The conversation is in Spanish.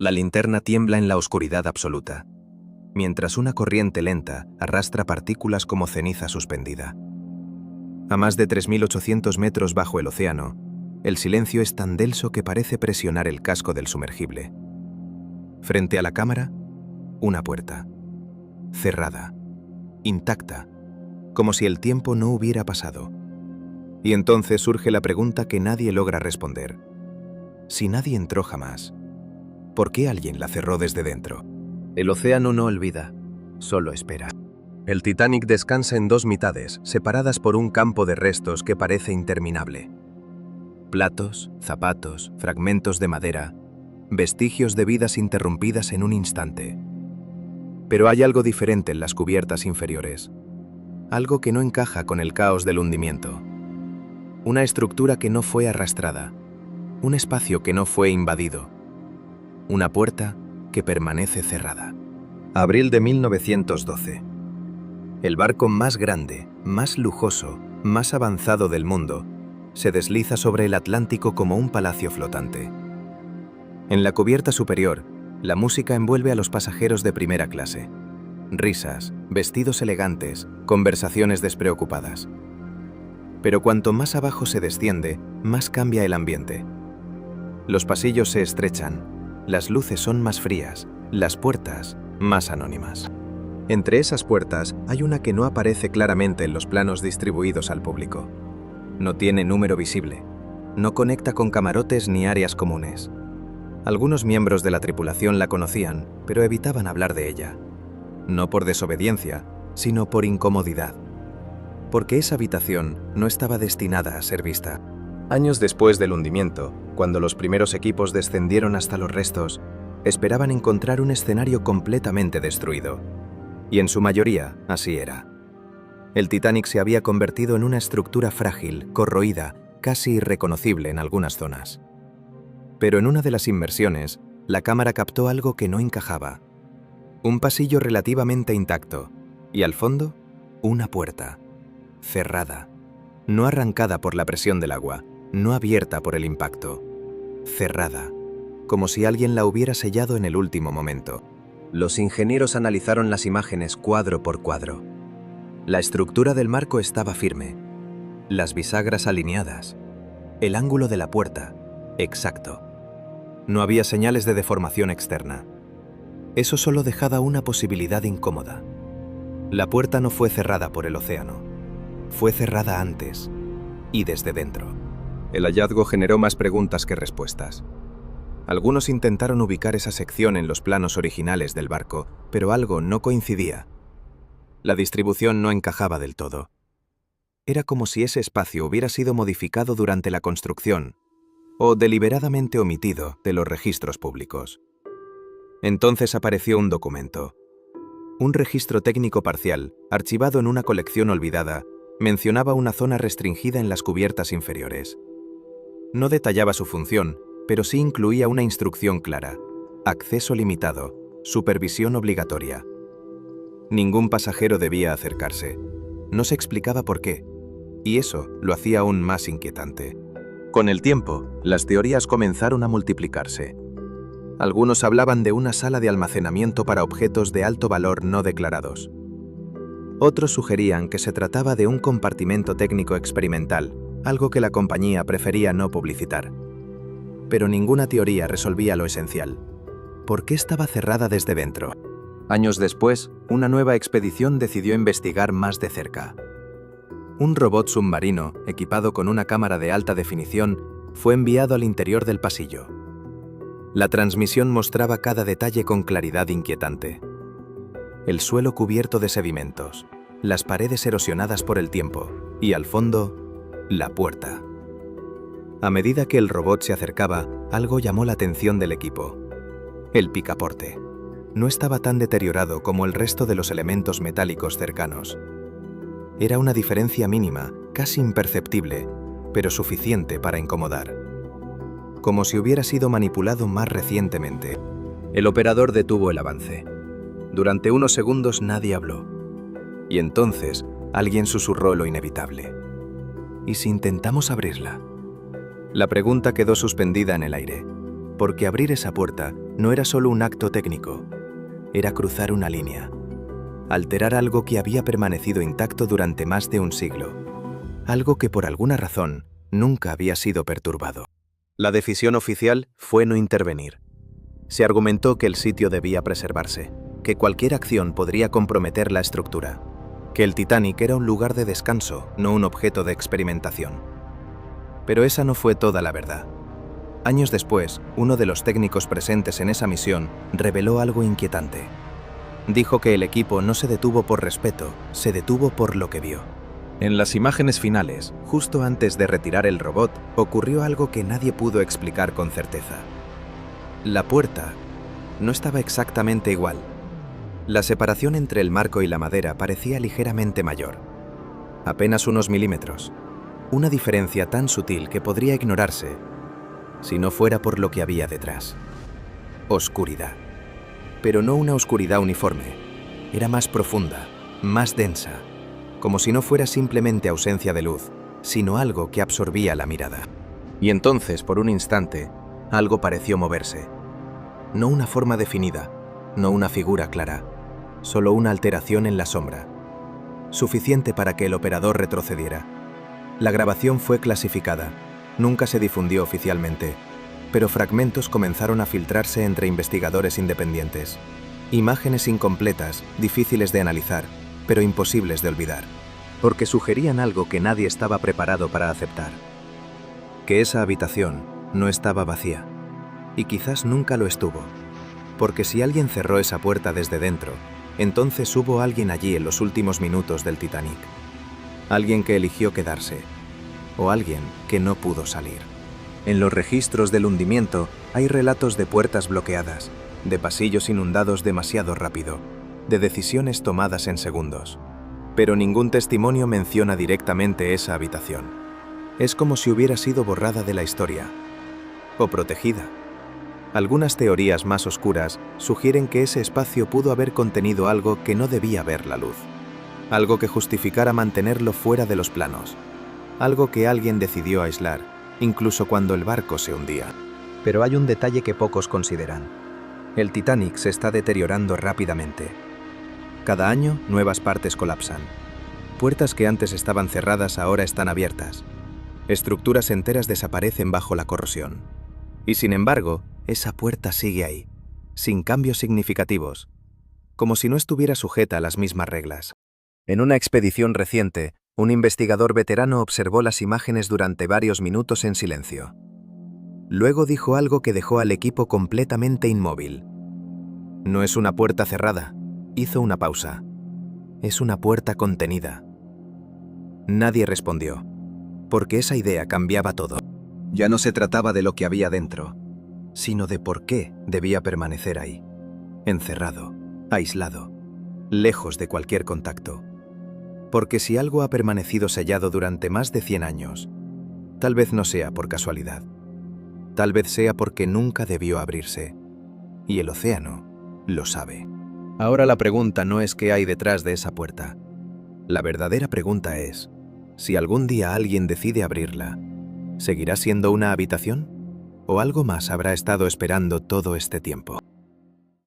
La linterna tiembla en la oscuridad absoluta, mientras una corriente lenta arrastra partículas como ceniza suspendida. A más de 3.800 metros bajo el océano, el silencio es tan denso que parece presionar el casco del sumergible. Frente a la cámara, una puerta, cerrada, intacta, como si el tiempo no hubiera pasado. Y entonces surge la pregunta que nadie logra responder. Si nadie entró jamás, ¿por qué alguien la cerró desde dentro? El océano no olvida, solo espera. El Titanic descansa en dos mitades, separadas por un campo de restos que parece interminable. Platos, zapatos, fragmentos de madera, vestigios de vidas interrumpidas en un instante. Pero hay algo diferente en las cubiertas inferiores. Algo que no encaja con el caos del hundimiento. Una estructura que no fue arrastrada. Un espacio que no fue invadido. Una puerta que permanece cerrada. Abril de 1912. El barco más grande, más lujoso, más avanzado del mundo, se desliza sobre el Atlántico como un palacio flotante. En la cubierta superior, la música envuelve a los pasajeros de primera clase. Risas, vestidos elegantes, conversaciones despreocupadas. Pero cuanto más abajo se desciende, más cambia el ambiente. Los pasillos se estrechan, las luces son más frías, las puertas más anónimas. Entre esas puertas hay una que no aparece claramente en los planos distribuidos al público. No tiene número visible, no conecta con camarotes ni áreas comunes. Algunos miembros de la tripulación la conocían, pero evitaban hablar de ella. No por desobediencia, sino por incomodidad. Porque esa habitación no estaba destinada a ser vista. Años después del hundimiento, cuando los primeros equipos descendieron hasta los restos, esperaban encontrar un escenario completamente destruido. Y en su mayoría, así era. El Titanic se había convertido en una estructura frágil, corroída, casi irreconocible en algunas zonas. Pero en una de las inmersiones, la cámara captó algo que no encajaba. Un pasillo relativamente intacto, y al fondo, una puerta, cerrada, no arrancada por la presión del agua, no abierta por el impacto, cerrada, como si alguien la hubiera sellado en el último momento. Los ingenieros analizaron las imágenes cuadro por cuadro. La estructura del marco estaba firme, las bisagras alineadas, el ángulo de la puerta, exacto. No había señales de deformación externa. Eso solo dejaba una posibilidad incómoda. La puerta no fue cerrada por el océano. Fue cerrada antes, y desde dentro. El hallazgo generó más preguntas que respuestas. Algunos intentaron ubicar esa sección en los planos originales del barco, pero algo no coincidía. La distribución no encajaba del todo. Era como si ese espacio hubiera sido modificado durante la construcción, o deliberadamente omitido de los registros públicos. Entonces apareció un documento. Un registro técnico parcial, archivado en una colección olvidada, mencionaba una zona restringida en las cubiertas inferiores. No detallaba su función, pero sí incluía una instrucción clara: acceso limitado, supervisión obligatoria. Ningún pasajero debía acercarse. No se explicaba por qué, y eso lo hacía aún más inquietante. Con el tiempo, las teorías comenzaron a multiplicarse. Algunos hablaban de una sala de almacenamiento para objetos de alto valor no declarados. Otros sugerían que se trataba de un compartimento técnico experimental, algo que la compañía prefería no publicitar. Pero ninguna teoría resolvía lo esencial. ¿Por qué estaba cerrada desde dentro? Años después, una nueva expedición decidió investigar más de cerca. Un robot submarino, equipado con una cámara de alta definición, fue enviado al interior del pasillo. La transmisión mostraba cada detalle con claridad inquietante. El suelo cubierto de sedimentos, las paredes erosionadas por el tiempo, y al fondo, la puerta. A medida que el robot se acercaba, algo llamó la atención del equipo. El picaporte. No estaba tan deteriorado como el resto de los elementos metálicos cercanos. Era una diferencia mínima, casi imperceptible, pero suficiente para incomodar. Como si hubiera sido manipulado más recientemente. El operador detuvo el avance. Durante unos segundos nadie habló. Y entonces, alguien susurró lo inevitable. ¿Y si intentamos abrirla? La pregunta quedó suspendida en el aire. porque abrir esa puerta no era solo un acto técnico, era cruzar una línea, alterar algo que había permanecido intacto durante más de un siglo, algo que por alguna razón nunca había sido perturbado. La decisión oficial fue no intervenir. Se argumentó que el sitio debía preservarse, que cualquier acción podría comprometer la estructura, que el Titanic era un lugar de descanso, no un objeto de experimentación. Pero esa no fue toda la verdad. Años después, uno de los técnicos presentes en esa misión reveló algo inquietante. Dijo que el equipo no se detuvo por respeto, se detuvo por lo que vio. En las imágenes finales, justo antes de retirar el robot, ocurrió algo que nadie pudo explicar con certeza. La puerta no estaba exactamente igual. La separación entre el marco y la madera parecía ligeramente mayor. Apenas unos milímetros. Una diferencia tan sutil que podría ignorarse si no fuera por lo que había detrás. Oscuridad. Pero no una oscuridad uniforme. Era más profunda, más densa, como si no fuera simplemente ausencia de luz, sino algo que absorbía la mirada. Y entonces, por un instante, algo pareció moverse. No una forma definida, no una figura clara, solo una alteración en la sombra, suficiente para que el operador retrocediera. La grabación fue clasificada, nunca se difundió oficialmente, pero fragmentos comenzaron a filtrarse entre investigadores independientes. Imágenes incompletas, difíciles de analizar, pero imposibles de olvidar, porque sugerían algo que nadie estaba preparado para aceptar. Que esa habitación no estaba vacía, y quizás nunca lo estuvo, porque si alguien cerró esa puerta desde dentro, entonces hubo alguien allí en los últimos minutos del Titanic. Alguien que eligió quedarse, o alguien que no pudo salir. En los registros del hundimiento hay relatos de puertas bloqueadas, de pasillos inundados demasiado rápido, de decisiones tomadas en segundos. Pero ningún testimonio menciona directamente esa habitación. Es como si hubiera sido borrada de la historia, o protegida. Algunas teorías más oscuras sugieren que ese espacio pudo haber contenido algo que no debía ver la luz, algo que justificara mantenerlo fuera de los planos, algo que alguien decidió aislar, incluso cuando el barco se hundía. Pero hay un detalle que pocos consideran. El Titanic se está deteriorando rápidamente. Cada año, nuevas partes colapsan. Puertas que antes estaban cerradas ahora están abiertas. Estructuras enteras desaparecen bajo la corrosión. Y sin embargo, esa puerta sigue ahí, sin cambios significativos, como si no estuviera sujeta a las mismas reglas. En una expedición reciente, un investigador veterano observó las imágenes durante varios minutos en silencio. Luego dijo algo que dejó al equipo completamente inmóvil. No es una puerta cerrada. Hizo una pausa. Es una puerta contenida. Nadie respondió, porque esa idea cambiaba todo. Ya no se trataba de lo que había dentro, sino de por qué debía permanecer ahí, encerrado, aislado, lejos de cualquier contacto. Porque si algo ha permanecido sellado durante más de 100 años, tal vez no sea por casualidad. Tal vez sea porque nunca debió abrirse, y el océano lo sabe. Ahora la pregunta no es qué hay detrás de esa puerta. La verdadera pregunta es, si algún día alguien decide abrirla, ¿seguirá siendo una habitación? ¿O algo más habrá estado esperando todo este tiempo?